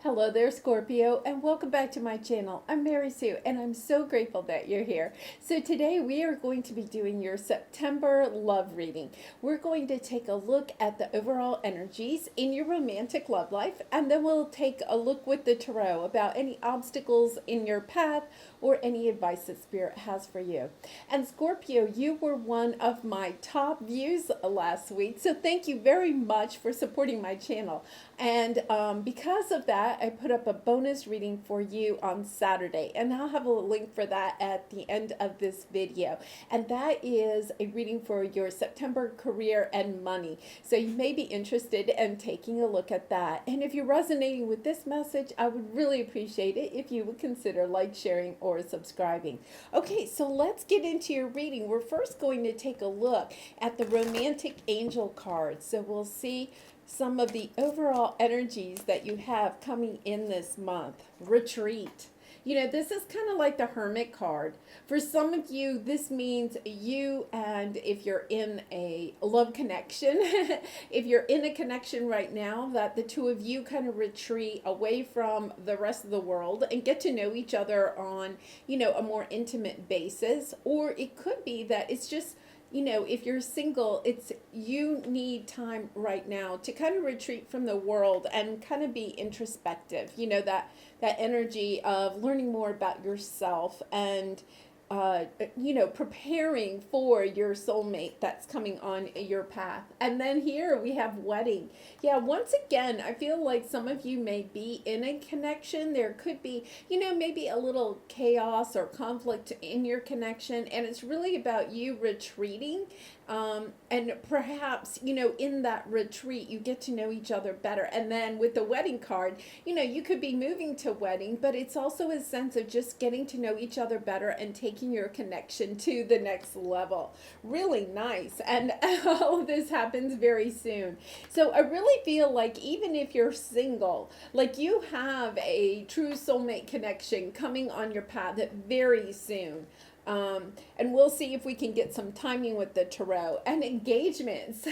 Hello there, Scorpio, and welcome back to my channel. I'm Mary Sue, and I'm so grateful that you're here. So today we are going to be doing your September love reading. We're going to take a look at the overall energies in your romantic love life, and then we'll take a look with the tarot about any obstacles in your path or any advice that Spirit has for you. And Scorpio, you were one of my top views last week, so thank you very much for supporting my channel. And because of that, I put up a bonus reading for you on Saturday, and I'll have a link for that at the end of this video. And that is a reading for your September career and money. So you may be interested in taking a look at that. And if you're resonating with this message, I would really appreciate it if you would consider like, sharing, or subscribing. Okay, so let's get into your reading. We're first going to take a look at the romantic angel cards. So we'll see some of the overall energies that you have coming in this month. Retreat. You know, this is kind of like the Hermit card. For some of you, this means you, and if you're in a love connection, if you're in a connection right now, that the two of you kind of retreat away from the rest of the world and get to know each other on, a more intimate basis. Or it could be that it's just, if you're single, it's you need time right now to kind of retreat from the world and kind of be introspective. That energy of learning more about yourself and preparing for your soulmate that's coming on your path. And then here we have wedding. Yeah, once again, I feel like some of you may be in a connection. There could be, maybe a little chaos or conflict in your connection, and it's really about you retreating. And perhaps, in that retreat, you get to know each other better. And then with the wedding card, you could be moving to wedding, but it's also a sense of just getting to know each other better and taking your connection to the next level. Really nice. And all of this happens very soon. So I really feel like even if you're single, like you have a true soulmate connection coming on your path very soon. And we'll see if we can get some timing with the tarot and engagements.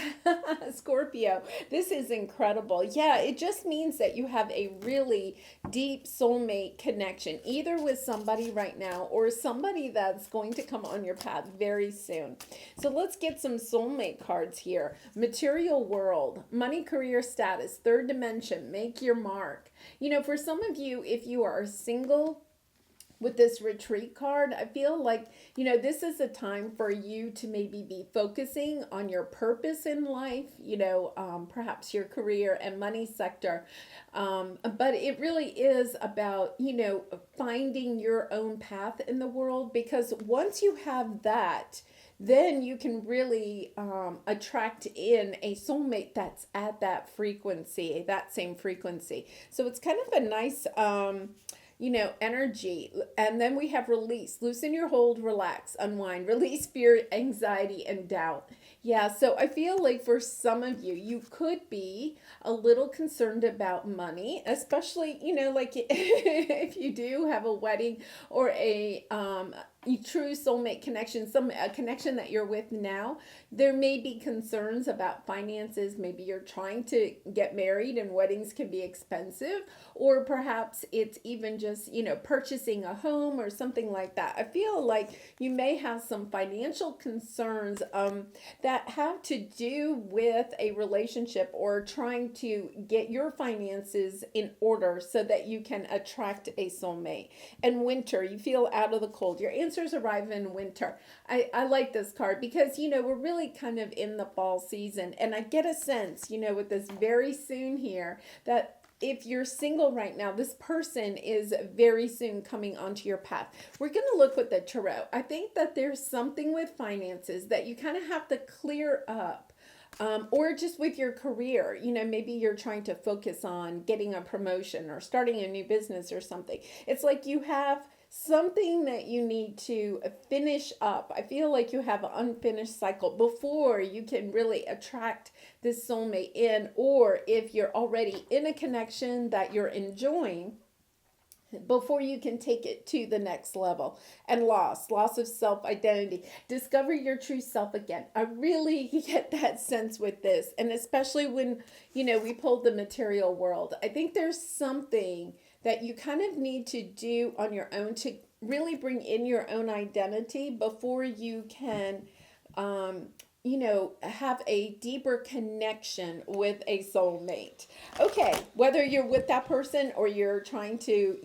Scorpio, this is incredible. Yeah, it just means that you have a really deep soulmate connection, either with somebody right now or somebody that's going to come on your path very soon. So let's get some soulmate cards here. Material world, money, career, status, third dimension, make your mark. For some of you, if you are single, with this retreat card, I feel like, this is a time for you to maybe be focusing on your purpose in life, perhaps your career and money sector. But it really is about, finding your own path in the world, because once you have that, then you can really attract in a soulmate that's at that frequency, that same frequency. So it's kind of a nice energy. And then we have release, loosen your hold, relax, unwind, release fear, anxiety, and doubt. Yeah, so I feel like for some of you, you could be a little concerned about money, especially, like if you do have a wedding or a true soulmate connection, a connection that you're with now. There may be concerns about finances. Maybe you're trying to get married and weddings can be expensive, or perhaps it's even just, purchasing a home or something like that. I feel like you may have some financial concerns that have to do with a relationship or trying to get your finances in order so that you can attract a soulmate. And winter, you feel out of the cold. Your answers arrive in winter. I like this card because, we're really kind of in the fall season. And I get a sense, with this very soon here, that if you're single right now, this person is very soon coming onto your path. We're going to look with the tarot. I think that there's something with finances that you kind of have to clear up. Or just with your career, maybe you're trying to focus on getting a promotion or starting a new business or something. It's like you have something that you need to finish up. I feel like you have an unfinished cycle before you can really attract this soulmate in, or if you're already in a connection that you're enjoying, before you can take it to the next level. And loss of self-identity. Discover your true self again. I really get that sense with this, and especially when, we pulled the material world. I think there's something that you kind of need to do on your own to really bring in your own identity before you can have a deeper connection with a soulmate. Okay, whether you're with that person or you're trying to,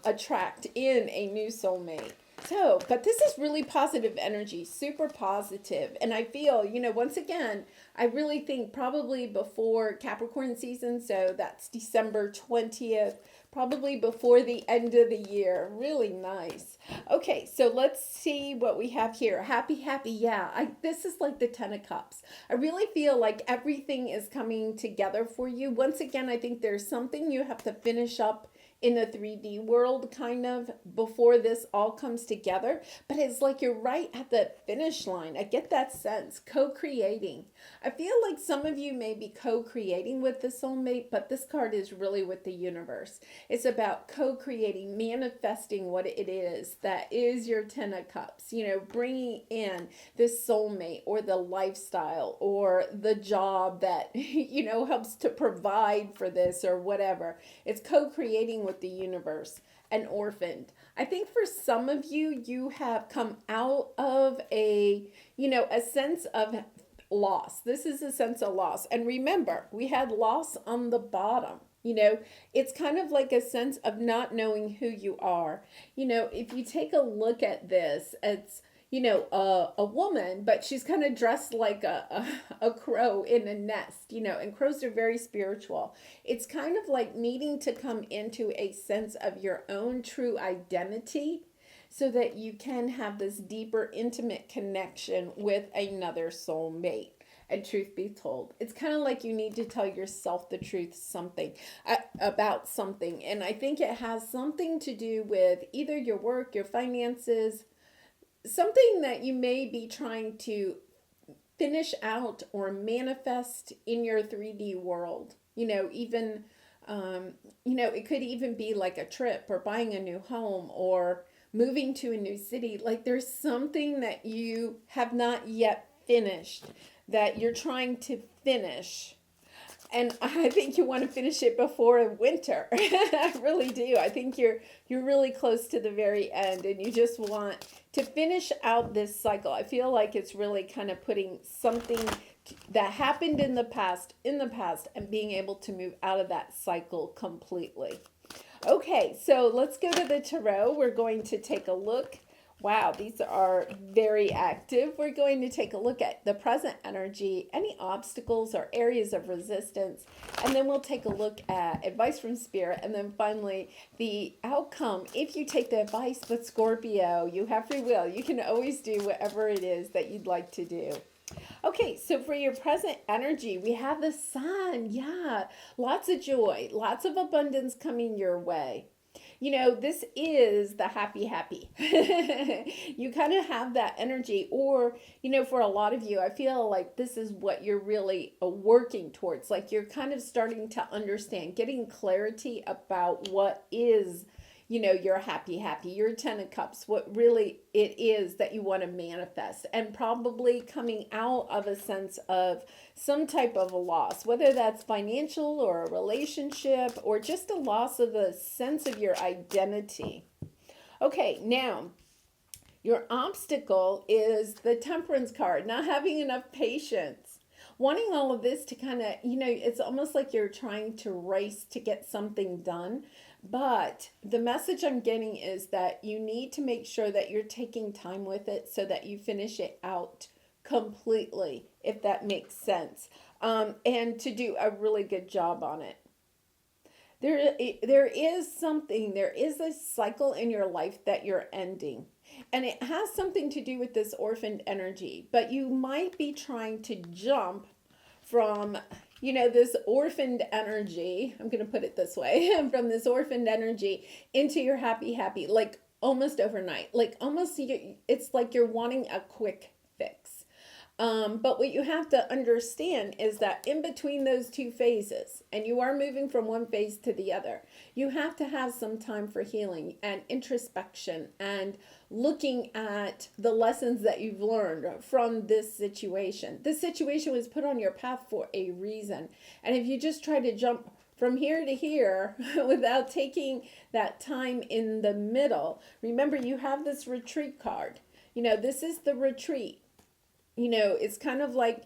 attract in a new soulmate. So, but this is really positive energy, super positive. And I feel, once again, I really think probably before Capricorn season, so that's December 20th, probably before the end of the year. Really nice. Okay, so let's see what we have here. Happy. Yeah, this is like the Ten of Cups. I really feel like everything is coming together for you. Once again, I think there's something you have to finish up in the 3D world kind of before this all comes together, but it's like you're right at the finish line. I get that sense. Co-creating. I feel like some of you may be co-creating with the soulmate, but this card is really with the universe. It's about co-creating, manifesting what it is that is your Ten of Cups, bringing in this soulmate or the lifestyle or the job that, helps to provide for this or whatever. It's co-creating with the universe. And orphaned. I think for some of you, you have come out of a sense of loss. This is a sense of loss. And remember, we had loss on the bottom. It's kind of like a sense of not knowing who you are. If you take a look at this, it's a woman, but she's kind of dressed like a crow in a nest, and crows are very spiritual. It's kind of like needing to come into a sense of your own true identity so that you can have this deeper, intimate connection with another soulmate. And truth be told, it's kind of like you need to tell yourself the truth about something. And I think it has something to do with either your work, your finances, something that you may be trying to finish out or manifest in your 3D world. Even, it could even be like a trip or buying a new home or moving to a new city. Like there's something that you have not yet finished that you're trying to finish. And I think you want to finish it before winter. I really do. I think you're really close to the very end and you just want to finish out this cycle. I feel like it's really kind of putting something that happened in the past and being able to move out of that cycle completely. Okay, so let's go to the tarot. We're going to take a look. Wow, these are very active. We're going to take a look at the present energy, any obstacles or areas of resistance, and then we'll take a look at advice from Spirit, and then finally the outcome. If you take the advice, but Scorpio, you have free will. You can always do whatever it is that you'd like to do. Okay, so for your present energy, we have the Sun. Yeah, lots of joy, lots of abundance coming your way. This is the happy. You kind of have that energy, or, for a lot of you, I feel like this is what you're really working towards. Like you're kind of starting to understand, getting clarity about what is, your happy, your Ten of Cups, what really it is that you want to manifest, and probably coming out of a sense of some type of a loss, whether that's financial or a relationship or just a loss of a sense of your identity. Okay, now your obstacle is the Temperance card, not having enough patience. Wanting all of this to kind of, it's almost like you're trying to race to get something done. But the message I'm getting is that you need to make sure that you're taking time with it so that you finish it out completely, if that makes sense. And to do a really good job on it. There is a cycle in your life that you're ending. And it has something to do with this orphaned energy. But you might be trying to jump from, this orphaned energy, I'm going to put it this way, from this orphaned energy into your happy, like almost overnight. Like almost, it's like you're wanting a quick fix. But what you have to understand is that in between those two phases, and you are moving from one phase to the other, you have to have some time for healing and introspection and looking at the lessons that you've learned from this situation. This situation was put on your path for a reason. And if you just try to jump from here to here without taking that time in the middle, remember you have this retreat card. This is the retreat. It's kind of like,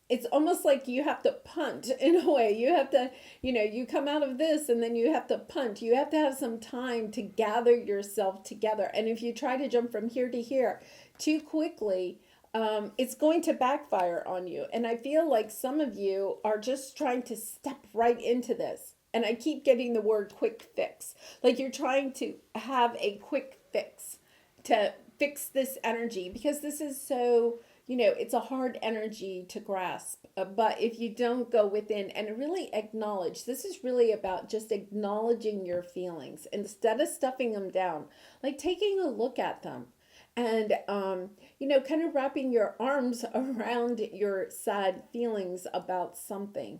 it's almost like you have to punt in a way. You have to, you come out of this and then you have to punt. You have to have some time to gather yourself together. And if you try to jump from here to here too quickly, it's going to backfire on you. And I feel like some of you are just trying to step right into this. And I keep getting the word quick fix. Like you're trying to have a quick fix to fix this energy, because this is so, it's a hard energy to grasp. But if you don't go within and really acknowledge, this is really about just acknowledging your feelings instead of stuffing them down, like taking a look at them and, kind of wrapping your arms around your sad feelings about something.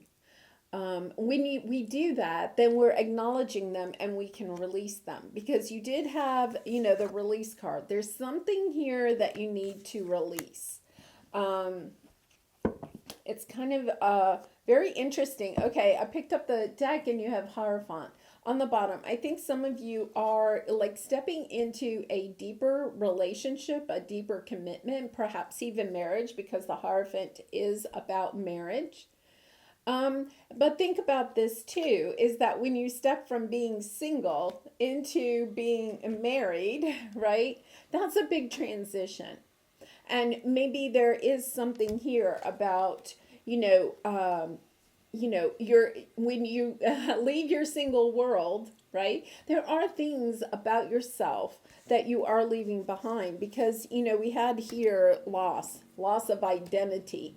When we do that, then we're acknowledging them and we can release them, because you did have, the release card. There's something here that you need to release. It's kind of very interesting. Okay, I picked up the deck and you have Hierophant on the bottom. I think some of you are like stepping into a deeper relationship, a deeper commitment, perhaps even marriage, because the Hierophant is about marriage. But think about this too, is that when you step from being single into being married, right? That's a big transition. And maybe there is something here about, when you leave your single world, right? There are things about yourself that you are leaving behind, because, we had here loss of identity.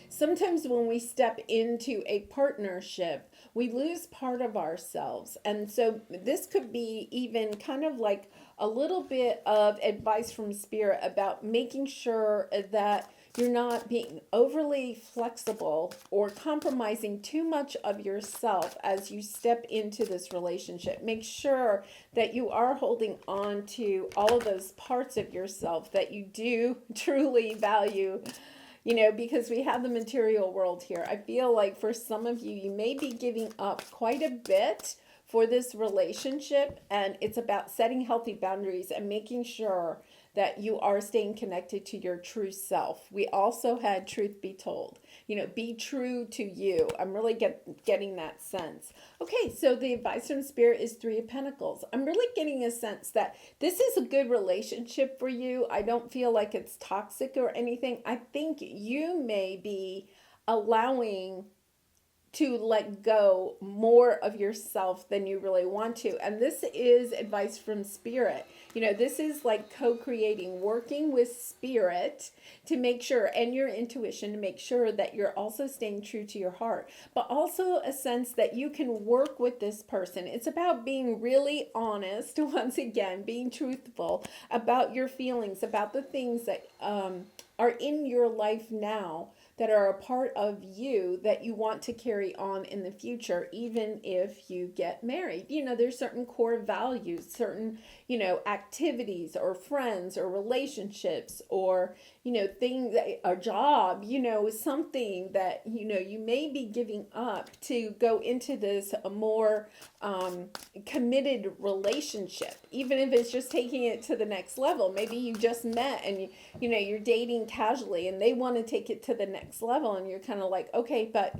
Sometimes when we step into a partnership, we lose part of ourselves. And so this could be even kind of like a little bit of advice from Spirit about making sure that you're not being overly flexible or compromising too much of yourself as you step into this relationship. Make sure that you are holding on to all of those parts of yourself that you do truly value. Because we have the material world here. I feel like for some of you, you may be giving up quite a bit for this relationship, and it's about setting healthy boundaries and making sure that you are staying connected to your true self. We also had truth be told. Be true to you. I'm really getting that sense. Okay, so the advice from Spirit is 3 of Pentacles. I'm really getting a sense that this is a good relationship for you. I don't feel like it's toxic or anything. I think you may be allowing to let go more of yourself than you really want to. And this is advice from Spirit. This is like co-creating, working with Spirit to make sure, and your intuition, to make sure that you're also staying true to your heart, but also a sense that you can work with this person. It's about being really honest, once again, being truthful about your feelings, about the things that are in your life now that are a part of you that you want to carry on in the future, even if you get married. There's certain core values, certain, activities or friends or relationships or, things, a job, something that, you may be giving up to go into this more committed relationship, even if it's just taking it to the next level. Maybe you just met and, you're dating casually and they want to take it to the next level, and you're kind of like, okay, but,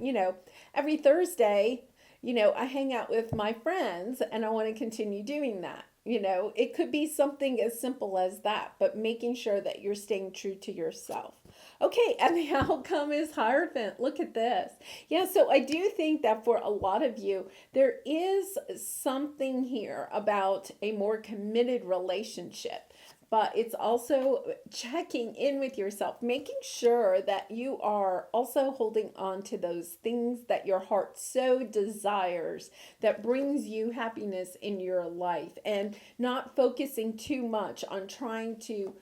every Thursday, I hang out with my friends and I want to continue doing that. It could be something as simple as that, but making sure that you're staying true to yourself. Okay, and the outcome is Hierophant. Look at this. Yeah, so I do think that for a lot of you, there is something here about a more committed relationship. But it's also checking in with yourself, making sure that you are also holding on to those things that your heart so desires, that brings you happiness in your life, and not focusing too much on trying to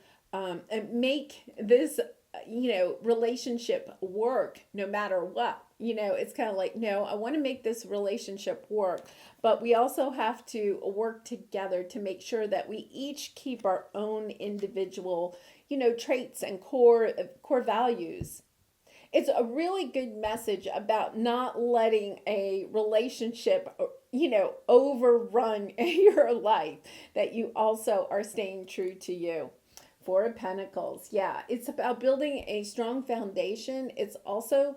make this relationship work no matter what. It's kind of like, no, I want to make this relationship work, but we also have to work together to make sure that we each keep our own individual, traits and core values. It's a really good message about not letting a relationship, overrun your life, that you also are staying true to you. Four of Pentacles. Yeah, it's about building a strong foundation. It's also,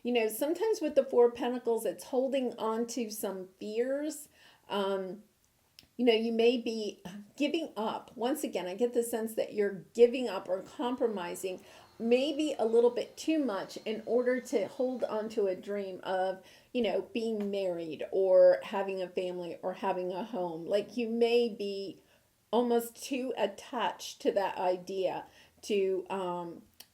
sometimes with the Four of Pentacles, it's holding on to some fears. You may be giving up. Once again, I get the sense that you're giving up or compromising maybe a little bit too much in order to hold on to a dream of, being married or having a family or having a home. Like you may be almost too attached to that idea to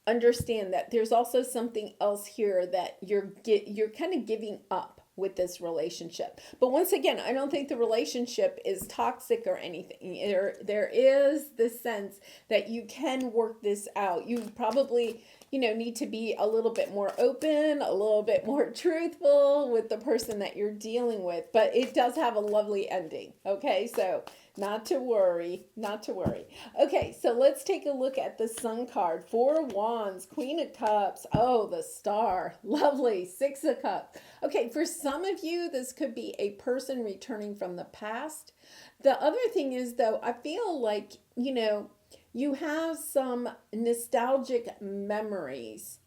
understand that there's also something else here that you're kind of giving up with this relationship. But once again, I don't think the relationship is toxic or anything. There is this sense that you can work this out. You probably, need to be a little bit more open, a little bit more truthful with the person that you're dealing with. But it does have a lovely ending. Okay, so not to worry. Okay, so let's take a look at the Sun card. Four of Wands, Queen of Cups. Oh, the Star. Lovely. Six of Cups. Okay, for some of you, this could be a person returning from the past. The other thing is, though, I feel like, you have some nostalgic memories.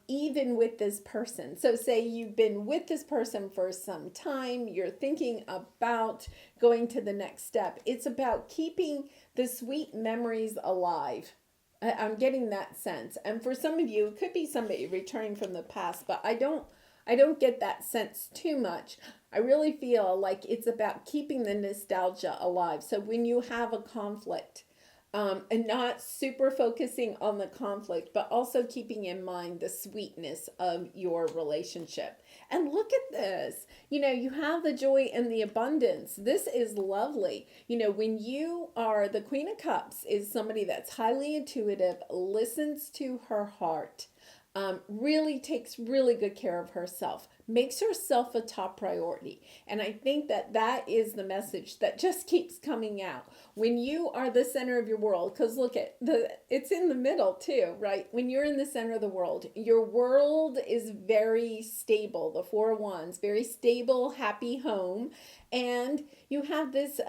Even with this person. So say you've been with this person for some time, you're thinking about going to the next step. It's about keeping the sweet memories alive. I'm getting that sense. And for some of you, it could be somebody returning from the past, but I don't get that sense too much. I really feel like it's about keeping the nostalgia alive. So when you have a conflict, and not super focusing on the conflict, but also keeping in mind the sweetness of your relationship. And look at this. You have the joy and the abundance. This is lovely. When you are the Queen of Cups is somebody that's highly intuitive, listens to her heart, really takes really good care of herself, makes herself a top priority. And I think that is the message that just keeps coming out. When you are the center of your world, because look at it's in the middle too, right? When you're in the center of the world, your world is very stable. The Four of Wands, very stable, happy home. And you have this,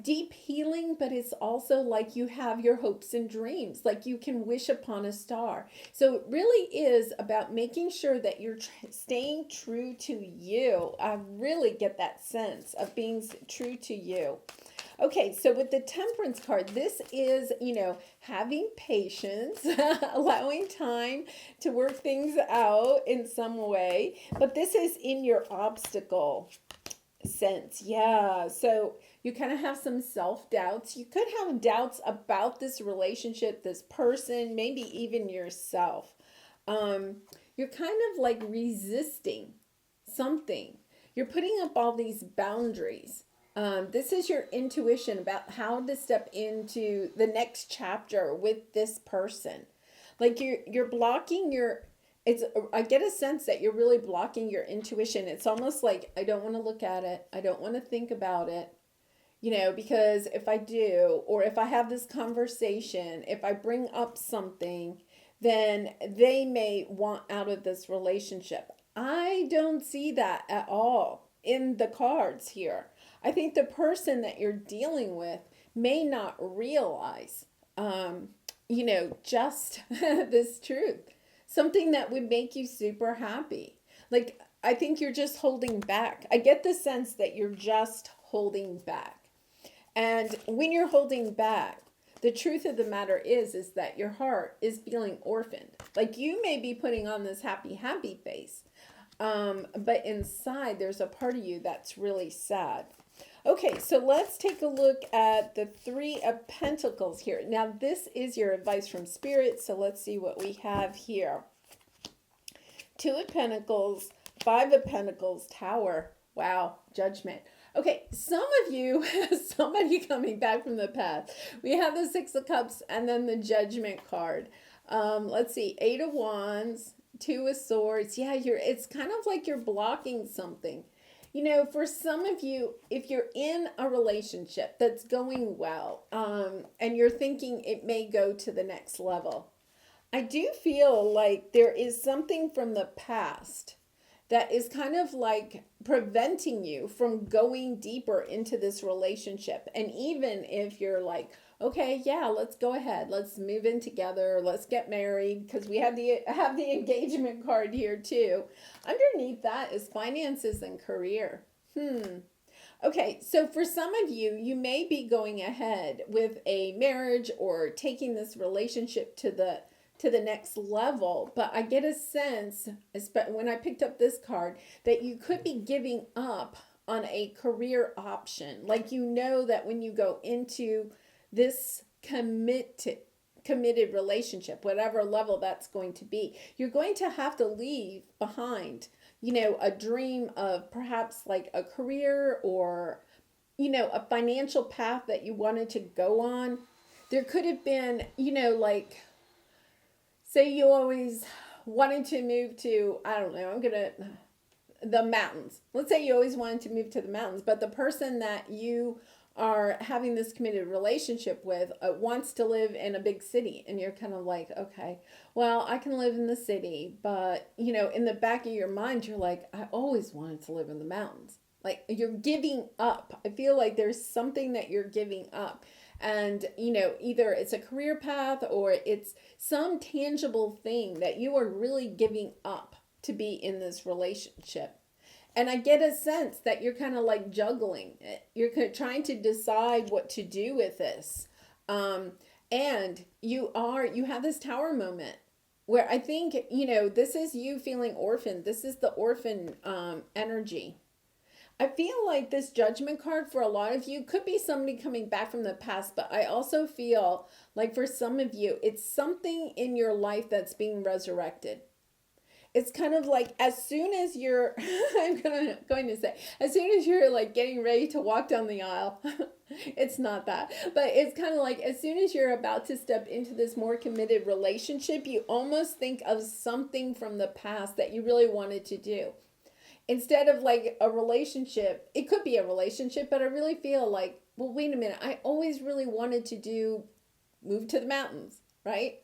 deep healing, but it's also like you have your hopes and dreams, like you can wish upon a star. So it really is about making sure that you're staying true to you. I really get that sense of being true to you. Okay, so with the Temperance card, this is, having patience, allowing time to work things out in some way, but this is in your obstacle sense. Yeah, so you kind of have some self-doubts. You could have doubts about this relationship, this person, maybe even yourself. You're kind of like resisting something. You're putting up all these boundaries. This is your intuition about how to step into the next chapter with this person. Like you're blocking I get a sense that you're really blocking your intuition. It's almost like, I don't want to look at it. I don't want to think about it. Because if I do, or if I have this conversation, if I bring up something, then they may want out of this relationship. I don't see that at all in the cards here. I think the person that you're dealing with may not realize, just this truth. Something that would make you super happy. Like, I think you're just holding back. I get the sense that you're just holding back. And when you're holding back, the truth of the matter is that your heart is feeling orphaned. Like you may be putting on this happy face, but inside there's a part of you that's really sad. Okay, so let's take a look at the Three of Pentacles here. Now, this is your advice from Spirit, so let's see what we have here. Two of Pentacles, Five of Pentacles, Tower. Wow, Judgment. Okay, some of you, somebody coming back from the past. We have the Six of Cups and then the Judgment card. Let's see, Eight of Wands, Two of Swords. Yeah, it's kind of like you're blocking something. You know, for some of you, if you're in a relationship that's going well, and you're thinking it may go to the next level, I do feel like there is something from the past that is kind of like preventing you from going deeper into this relationship. And even if you're like, okay, yeah, let's go ahead, let's move in together, let's get married, because we have the engagement card here too. Underneath that is finances and career. Okay, so for some of you, you may be going ahead with a marriage or taking this relationship to the next level, but I get a sense, when I picked up this card, that you could be giving up on a career option. Like, you know that when you go into this committed relationship, whatever level that's going to be, you're going to have to leave behind, you know, a dream of perhaps like a career or, you know, a financial path that you wanted to go on. There could have been, you know, like, say you always wanted to move to, I don't know, the mountains. Let's say you always wanted to move to the mountains, but the person that you are having this committed relationship with wants to live in a big city. And you're kind of like, okay, well, I can live in the city, but, you know, in the back of your mind, you're like, I always wanted to live in the mountains. Like, you're giving up. I feel like there's something that you're giving up. And, you know, either it's a career path or it's some tangible thing that you are really giving up to be in this relationship. And I get a sense that you're kind of like juggling it. You're trying to decide what to do with this. And you have this tower moment where I think, you know, this is you feeling orphaned. This is the orphan energy. I feel like this judgment card for a lot of you could be somebody coming back from the past, but I also feel like for some of you, it's something in your life that's being resurrected. It's kind of like as soon as you're, going to say, as soon as you're like getting ready to walk down the aisle, it's not that, but it's kind of like as soon as you're about to step into this more committed relationship, you almost think of something from the past that you really wanted to do. Instead of like a relationship, it could be a relationship, but I really feel like, well, wait a minute, I always really wanted to move to the mountains, right?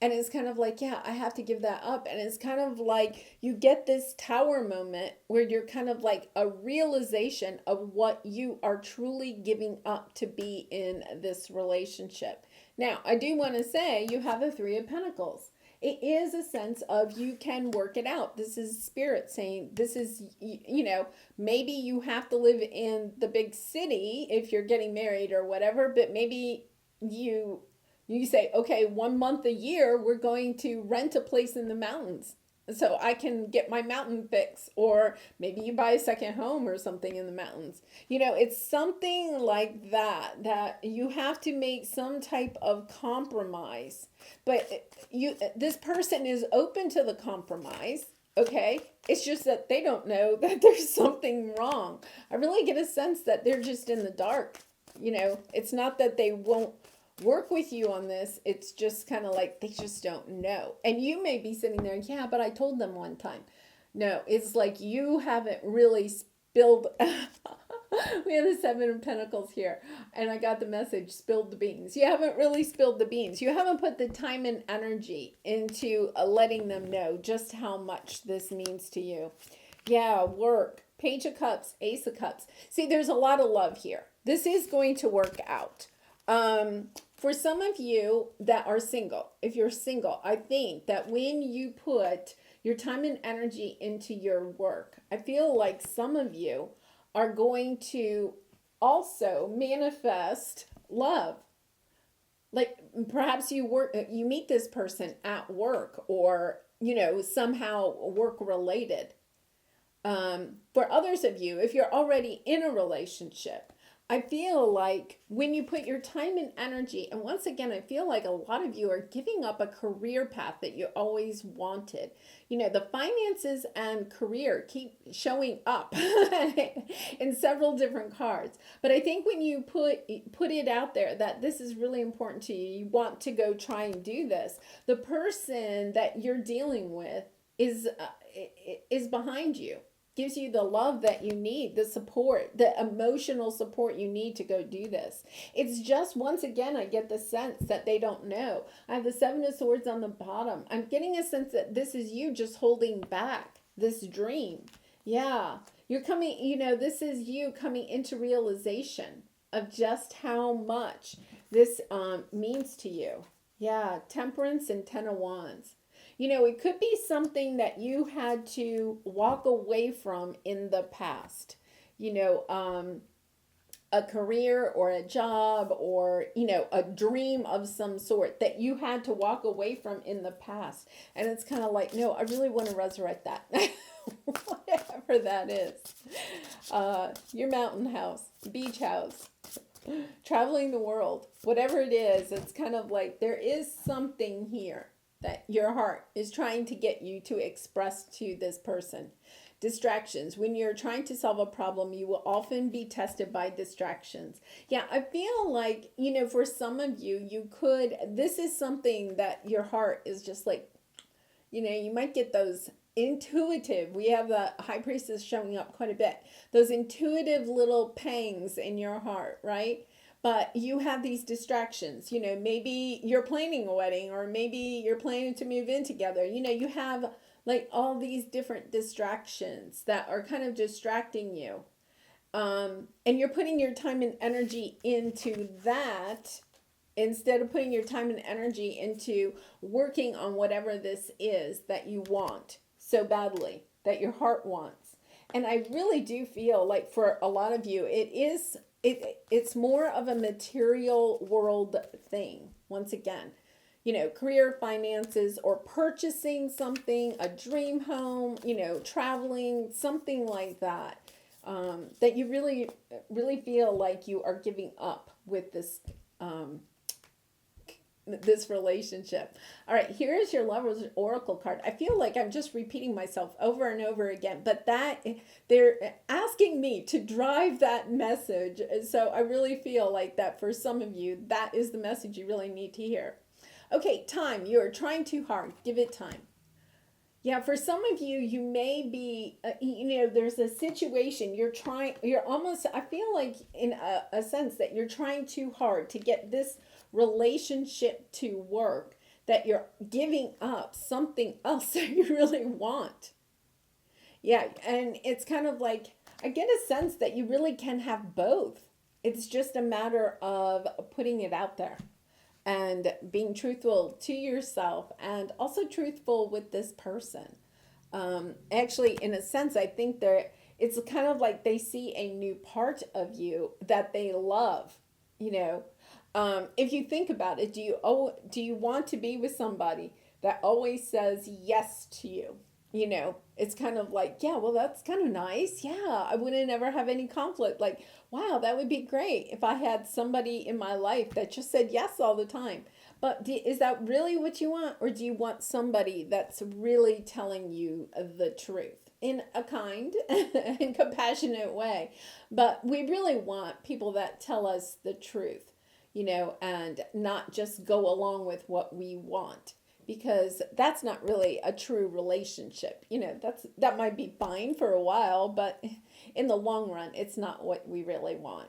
And it's kind of like, yeah, I have to give that up. And it's kind of like you get this tower moment where you're kind of like a realization of what you are truly giving up to be in this relationship. Now, I do want to say you have a Three of Pentacles. It is a sense of you can work it out. This is spirit saying this is, you know, maybe you have to live in the big city if you're getting married or whatever, but maybe you say, okay, 1 month a year, we're going to rent a place in the mountains so I can get my mountain fix. Or maybe you buy a second home or something in the mountains. You know, it's something like that you have to make some type of compromise. But this person is open to the compromise, okay? It's just that they don't know that there's something wrong. I really get a sense that they're just in the dark. You know, it's not that they won't work with you on this. It's just kind of like they just don't know. And you may be sitting there, yeah, but I told them one time. No, it's like you haven't really spilled. We have the Seven of Pentacles here, and I got the message, spilled the beans. You haven't really spilled the beans. You haven't put the time and energy into letting them know just how much this means to you. Yeah, work. Page of Cups, Ace of Cups. See, there's a lot of love here. This is going to work out. For some of you that are single, if you're single, I think that when you put your time and energy into your work, I feel like some of you are going to also manifest love. Like perhaps you meet this person at work or, you know, somehow work related. For others of you, if you're already in a relationship, I feel like when you put your time and energy, and once again, I feel like a lot of you are giving up a career path that you always wanted. You know, the finances and career keep showing up in several different cards. But I think when you put it out there that this is really important to you, you want to go try and do this, the person that you're dealing with is behind you, gives you the love that you need, the support, the emotional support you need to go do this. It's just, once again, I get the sense that they don't know. I have the Seven of Swords on the bottom. I'm getting a sense that this is you just holding back this dream. Yeah, you're coming, you know, this is you coming into realization of just how much this means to you. Yeah, Temperance and Ten of Wands. You know, it could be something that you had to walk away from in the past. You know, a career or a job or, you know, a dream of some sort that you had to walk away from in the past. And it's kind of like, no, I really want to resurrect that. Whatever that is. Your mountain house, beach house, traveling the world, whatever it is, it's kind of like there is something here that your heart is trying to get you to express to this person. Distractions. When you're trying to solve a problem, you will often be tested by distractions. Yeah, I feel like, you know, for some of you, this is something that your heart is just like, you know, you might get those intuitive, we have the High Priestess showing up quite a bit, those intuitive little pangs in your heart, right? But you have these distractions, you know, maybe you're planning a wedding or maybe you're planning to move in together. You know, you have like all these different distractions that are kind of distracting you. And you're putting your time and energy into that instead of putting your time and energy into working on whatever this is that you want so badly, that your heart wants. And I really do feel like for a lot of you, it's more of a material world thing. Once again, you know, career, finances, or purchasing something, a dream home, you know, traveling, something like that, that you really, really feel like you are giving up with this relationship. All right, here is your Lover's Oracle card. I feel like I'm just repeating myself over and over again, but that they're asking me to drive that message. So I really feel like that for some of you, that is the message you really need to hear. Okay, time. You're trying too hard. Give it time. Yeah, for some of you, you may be, you know, there's a situation you're almost, I feel like in a sense that you're trying too hard to get this relationship to work, that you're giving up something else that you really want. Yeah, and it's kind of like, I get a sense that you really can have both. It's just a matter of putting it out there and being truthful to yourself and also truthful with this person. Actually, in a sense, I think it's kind of like they see a new part of you that they love, you know. If you think about it, do you want to be with somebody that always says yes to you? You know, it's kind of like, yeah, well, that's kind of nice. Yeah, I wouldn't ever have any conflict. Like, wow, that would be great if I had somebody in my life that just said yes all the time. But is that really what you want? Or do you want somebody that's really telling you the truth in a kind and compassionate way? But we really want people that tell us the truth, you know, and not just go along with what we want. Because that's not really a true relationship. You know, that might be fine for a while, but in the long run, it's not what we really want.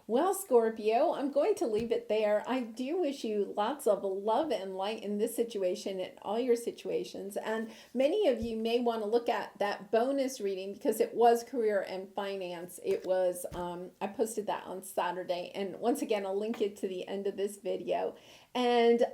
Well, Scorpio, I'm going to leave it there. I do wish you lots of love and light in this situation and all your situations. And many of you may want to look at that bonus reading because it was career and finance. It was, I posted that on Saturday. And once again, I'll link it to the end of this video. And,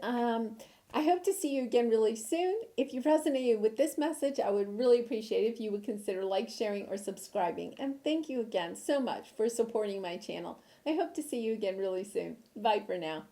I hope to see you again really soon. If you resonated with this message, I would really appreciate if you would consider like, sharing, or subscribing. And thank you again so much for supporting my channel. I hope to see you again really soon. Bye for now.